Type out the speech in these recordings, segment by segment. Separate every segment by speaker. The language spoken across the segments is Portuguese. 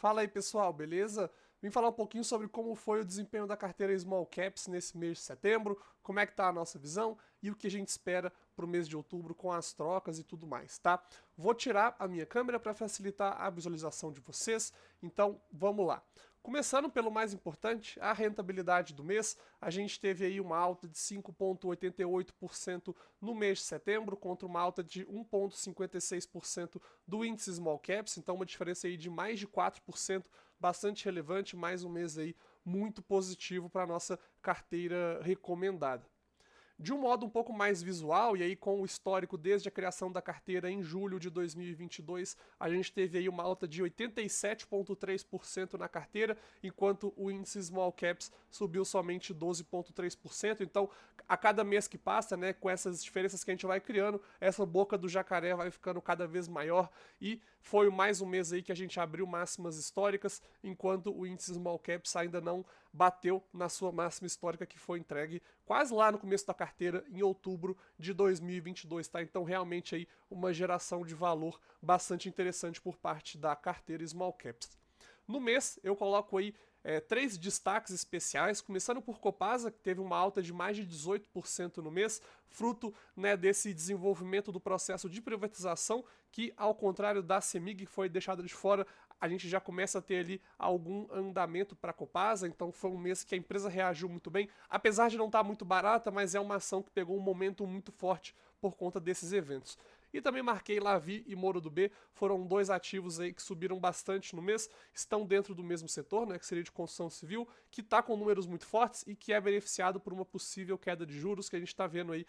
Speaker 1: Fala aí pessoal, beleza? Vim falar um pouquinho sobre como foi o desempenho da carteira Small Caps nesse mês de setembro, como é que tá a nossa visão e o que a gente espera para o mês de outubro com as trocas e tudo mais, tá? Vou tirar a minha câmera para facilitar a visualização de vocês, então vamos lá. Começando pelo mais importante, a rentabilidade do mês, a gente teve aí uma alta de 5,88% no mês de setembro, contra uma alta de 1,56% do índice Small Caps, então uma diferença aí de mais de 4%, bastante relevante, mais um mês aí muito positivo para a nossa carteira recomendada. De um modo um pouco mais visual, e aí com o histórico desde a criação da carteira em julho de 2022, a gente teve aí uma alta de 87,3% na carteira, enquanto o índice Small Caps subiu somente 12,3%. Então, a cada mês que passa, né, com essas diferenças que a gente vai criando, essa boca do jacaré vai ficando cada vez maior, e foi mais um mês aí que a gente abriu máximas históricas, enquanto o índice Small Caps ainda não bateu na sua máxima histórica, que foi entregue quase lá no começo da carteira, em outubro de 2022, tá? Então, realmente aí uma geração de valor bastante interessante por parte da carteira Small Caps. No mês, eu coloco aí três destaques especiais, começando por Copasa, que teve uma alta de mais de 18% no mês, fruto, né, desse desenvolvimento do processo de privatização, que, ao contrário da CEMIG, que foi deixada de fora, a gente já começa a ter ali algum andamento para a Copasa, então foi um mês que a empresa reagiu muito bem, apesar de não estar muito barata, mas é uma ação que pegou um momento muito forte por conta desses eventos. E também marquei Lavi e Moro do B, foram dois ativos aí que subiram bastante no mês, estão dentro do mesmo setor, né, que seria de construção civil, que está com números muito fortes e que é beneficiado por uma possível queda de juros que a gente está vendo aí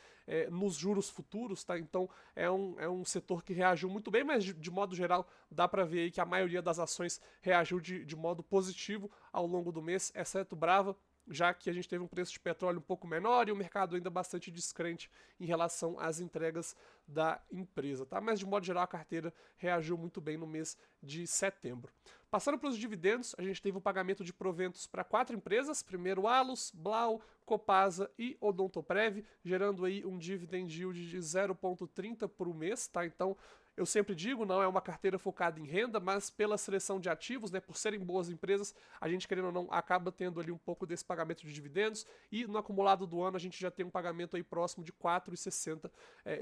Speaker 1: nos juros futuros, tá? Então é um setor que reagiu muito bem, mas de modo geral dá para ver aí que a maioria das ações reagiu de modo positivo ao longo do mês, exceto Brava, já que a gente teve um preço de petróleo um pouco menor e o mercado ainda bastante descrente em relação às entregas da empresa, tá? Mas de modo geral a carteira reagiu muito bem no mês de setembro. Passando para os dividendos, a gente teve o pagamento de proventos para 4 empresas, primeiro Alus, Blau, Copasa e Odontoprev, gerando aí um dividend yield de 0,30 por mês, tá? Então, eu sempre digo, não é uma carteira focada em renda, mas pela seleção de ativos, né, por serem boas empresas, a gente, querendo ou não, acaba tendo ali um pouco desse pagamento de dividendos, e no acumulado do ano a gente já tem um pagamento aí próximo de 4,60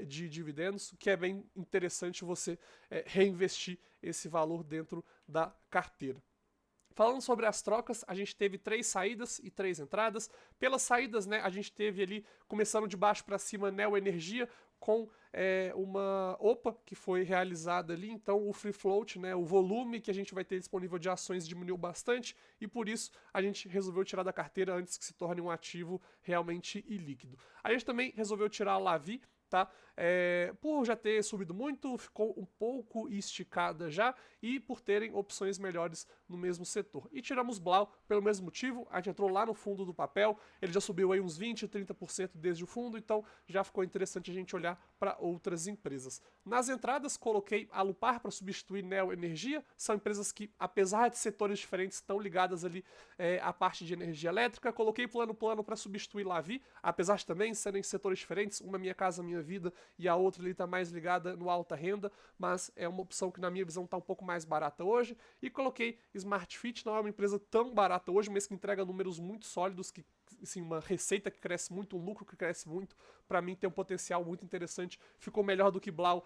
Speaker 1: de dividendos, que é bem interessante você reinvestir esse valor dentro da carteira. Falando sobre as trocas, a gente teve 3 saídas e 3 entradas. Pelas saídas, né, a gente teve ali, começando de baixo para cima, Neo Energia, com uma OPA que foi realizada ali, então o free float, né, o volume que a gente vai ter disponível de ações diminuiu bastante e por isso a gente resolveu tirar da carteira antes que se torne um ativo realmente ilíquido. A gente também resolveu tirar a Lavi, tá? Por já ter subido muito, ficou um pouco esticada já e por terem opções melhores no mesmo setor. E tiramos Blau pelo mesmo motivo, a gente entrou lá no fundo do papel, ele já subiu aí uns 20, 30% desde o fundo, então já ficou interessante a gente olhar para outras empresas. Nas entradas, coloquei a Lupar para substituir Neo Energia, são empresas que, apesar de setores diferentes, estão ligadas ali à parte de energia elétrica. Coloquei Plano para substituir Lavi, apesar de também serem setores diferentes, uma Minha Casa Minha Vida e a outra ali está mais ligada no alta renda, mas é uma opção que na minha visão está um pouco mais barata hoje. E coloquei Smart Fit, não é uma empresa tão barata hoje, mas que entrega números muito sólidos, que assim, uma receita que cresce muito, um lucro que cresce muito, para mim tem um potencial muito interessante, ficou melhor do que Blau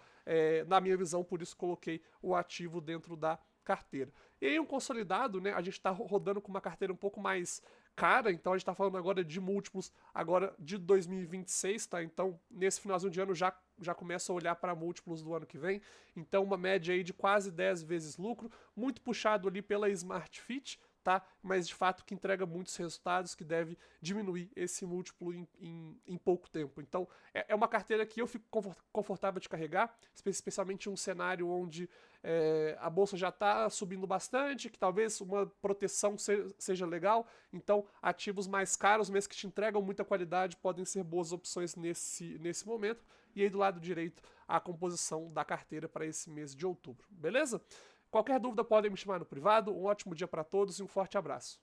Speaker 1: na minha visão, por isso coloquei o ativo dentro da carteira. E aí um consolidado, né, a gente está rodando com uma carteira um pouco mais cara, então a gente está falando agora de múltiplos agora de 2026, tá? Então nesse finalzinho de ano já começa a olhar para múltiplos do ano que vem, então uma média aí de quase 10 vezes lucro, muito puxado ali pela Smart Fit, tá? Mas de fato que entrega muitos resultados, que deve diminuir esse múltiplo em pouco tempo. Então é uma carteira que eu fico confortável de carregar, especialmente em um cenário onde a bolsa já está subindo bastante, que talvez uma proteção seja legal. Então ativos mais caros, mas que te entregam muita qualidade, podem ser boas opções nesse momento. E aí do lado direito a composição da carteira para esse mês de outubro, beleza? Qualquer dúvida podem me chamar no privado. Um ótimo dia para todos e um forte abraço.